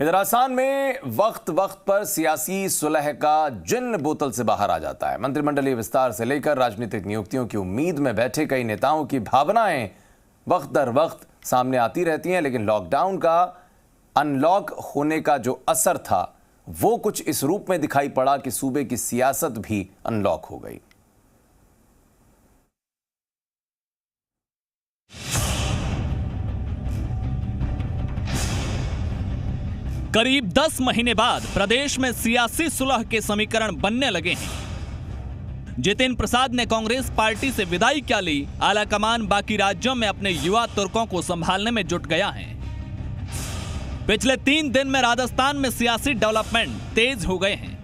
इधर आसाम में वक्त वक्त पर सियासी सुलह का जिन्न बोतल से बाहर आ जाता है। मंत्रिमंडलीय विस्तार से लेकर राजनीतिक नियुक्तियों की उम्मीद में बैठे कई नेताओं की भावनाएं वक्त दर वक्त सामने आती रहती हैं, लेकिन लॉकडाउन का अनलॉक होने का जो असर था वो कुछ इस रूप में दिखाई पड़ा कि सूबे की सियासत भी अनलॉक हो गई। करीब 10 महीने बाद प्रदेश में सियासी सुलह के समीकरण बनने लगे हैं। जितिन प्रसाद ने कांग्रेस पार्टी से विदाई क्या ली, आलाकमान बाकी राज्यों में अपने युवा तुर्कों को संभालने में जुट गया है। पिछले 3 दिन में राजस्थान में सियासी डेवलपमेंट तेज हो गए हैं।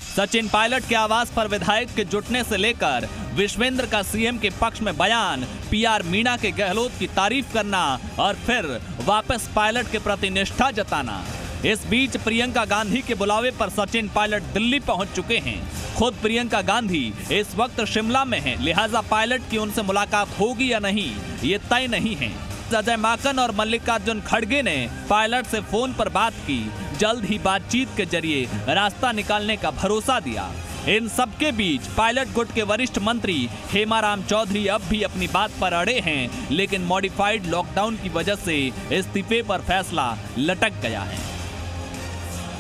सचिन पायलट के आवास पर विधायक के जुटने से लेकर विश्वेंद्र का सीएम के पक्ष में बयान, पीआर मीणा के गहलोत की तारीफ करना और फिर वापस पायलट के प्रति निष्ठा जताना। इस बीच प्रियंका गांधी के बुलावे पर सचिन पायलट दिल्ली पहुंच चुके हैं। खुद प्रियंका गांधी इस वक्त शिमला में हैं, लिहाजा पायलट की उनसे मुलाकात होगी या नहीं ये तय नहीं है। अजय माकन और मल्लिकार्जुन खड़गे ने पायलट से फोन पर बात की, जल्द ही बातचीत के जरिए रास्ता निकालने का भरोसा दिया। इन सबके बीच पायलट गुट के वरिष्ठ मंत्री हेमाराम चौधरी अब भी अपनी बात पर अड़े हैं, लेकिन मॉडिफाइड लॉकडाउन की वजह से इस्तीफे पर फैसला लटक गया है।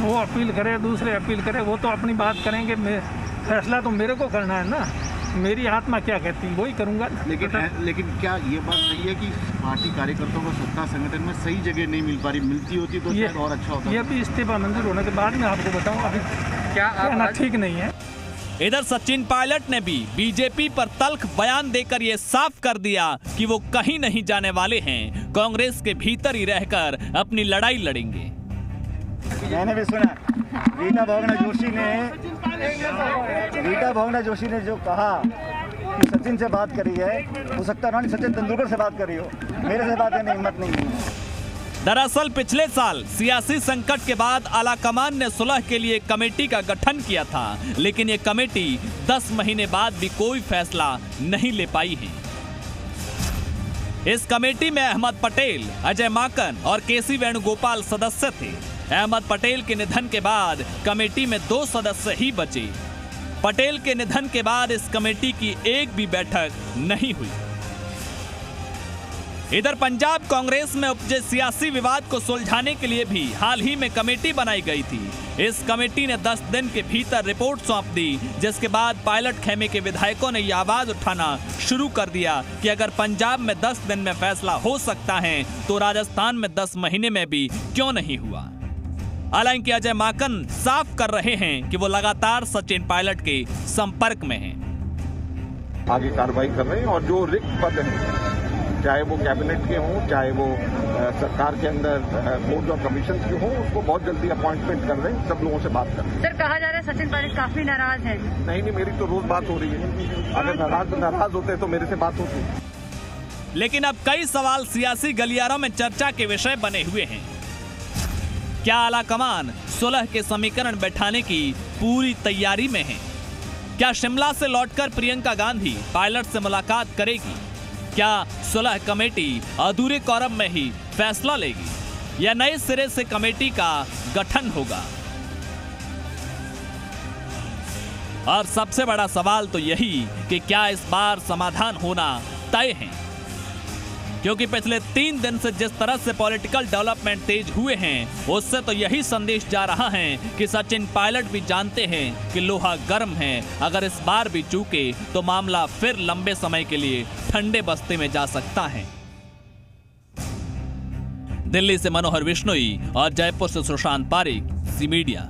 वो अपील करे, दूसरे अपील करे, वो तो अपनी बात करेंगे, फैसला तो मेरे को करना है ना। मेरी आत्मा क्या कहती है वही करूंगा। लेकिन क्या ये बात सही है कि पार्टी कार्यकर्ताओं को सत्ता संगठन में सही जगह नहीं मिल पा रही, मिलती होती तो शायद और अच्छा होता। ये भी इस्तीफा मंजूर होने के बाद में आपको बताऊं, अभी क्या ठीक नहीं है। इधर सचिन पायलट ने भी बीजेपी पर तल्ख बयान देकर ये साफ कर दिया कि वो कहीं नहीं जाने वाले हैं, कांग्रेस के भीतर ही रहकर अपनी लड़ाई लड़ेंगे। मैंने भी सुना रीटा बहुगुणा जोशी ने जो कहा कि सचिन से बात करी है, हो सकता है सचिन तेंदुलकर से बात करी हो, मेरे से बात करने की हिम्मत नहीं है। दरअसल पिछले साल सियासी संकट के बाद आलाकमान ने सुलह के लिए कमेटी का गठन किया था, लेकिन ये कमेटी 10 महीने बाद भी कोई फैसला नहीं ले पाई है। इस कमेटी में अहमद पटेल, अजय माकन और केसी वेणुगोपाल सदस्य थे। अहमद पटेल के निधन के बाद कमेटी में 2 सदस्य ही बचे। पटेल के निधन के बाद इस कमेटी की एक भी बैठक नहीं हुई। इधर पंजाब कांग्रेस में उपजे सियासी विवाद को सुलझाने के लिए भी हाल ही में कमेटी बनाई गई थी। इस कमेटी ने 10 दिन के भीतर रिपोर्ट सौंप दी, जिसके बाद पायलट खेमे के विधायकों ने यह आवाज उठाना शुरू कर दिया कि अगर पंजाब में 10 दिन में फैसला हो सकता है तो राजस्थान में 10 महीने में भी क्यों नहीं हुआ। हालांकि अजय माकन साफ कर रहे हैं कि वो लगातार सचिन पायलट के संपर्क में हैं। आगे कार्रवाई कर रहे हैं और जो रिक्त पद हैं, चाहे वो कैबिनेट के हों, चाहे वो सरकार के अंदर बोर्ड और कमीशन के हों, उसको बहुत जल्दी अपॉइंटमेंट कर रहे हैं, सब लोगों से बात कर रहे हैं। सर, कहा जा रहा है सचिन पायलट काफी नाराज है। नहीं, मेरी तो रोज बात हो रही है। अगर नाराज होते तो मेरे से बात होती। लेकिन अब कई सवाल सियासी गलियारों में चर्चा के विषय बने हुए हैं। क्या आलाकमान सुलह के समीकरण बैठाने की पूरी तैयारी में है? क्या शिमला से लौटकर प्रियंका गांधी पायलट से मुलाकात करेगी? क्या सुलह कमेटी अधूरे कॉरम में ही फैसला लेगी या नए सिरे से कमेटी का गठन होगा? और सबसे बड़ा सवाल तो यही कि क्या इस बार समाधान होना तय है, क्योंकि पिछले 3 दिन से जिस तरह से पॉलिटिकल डेवलपमेंट तेज हुए हैं, उससे तो यही संदेश जा रहा है कि सचिन पायलट भी जानते हैं कि लोहा गर्म है। अगर इस बार भी चूके तो मामला फिर लंबे समय के लिए ठंडे बस्ते में जा सकता है। दिल्ली से मनोहर विश्नोई और जयपुर से सुशांत पारिक, सी मीडिया।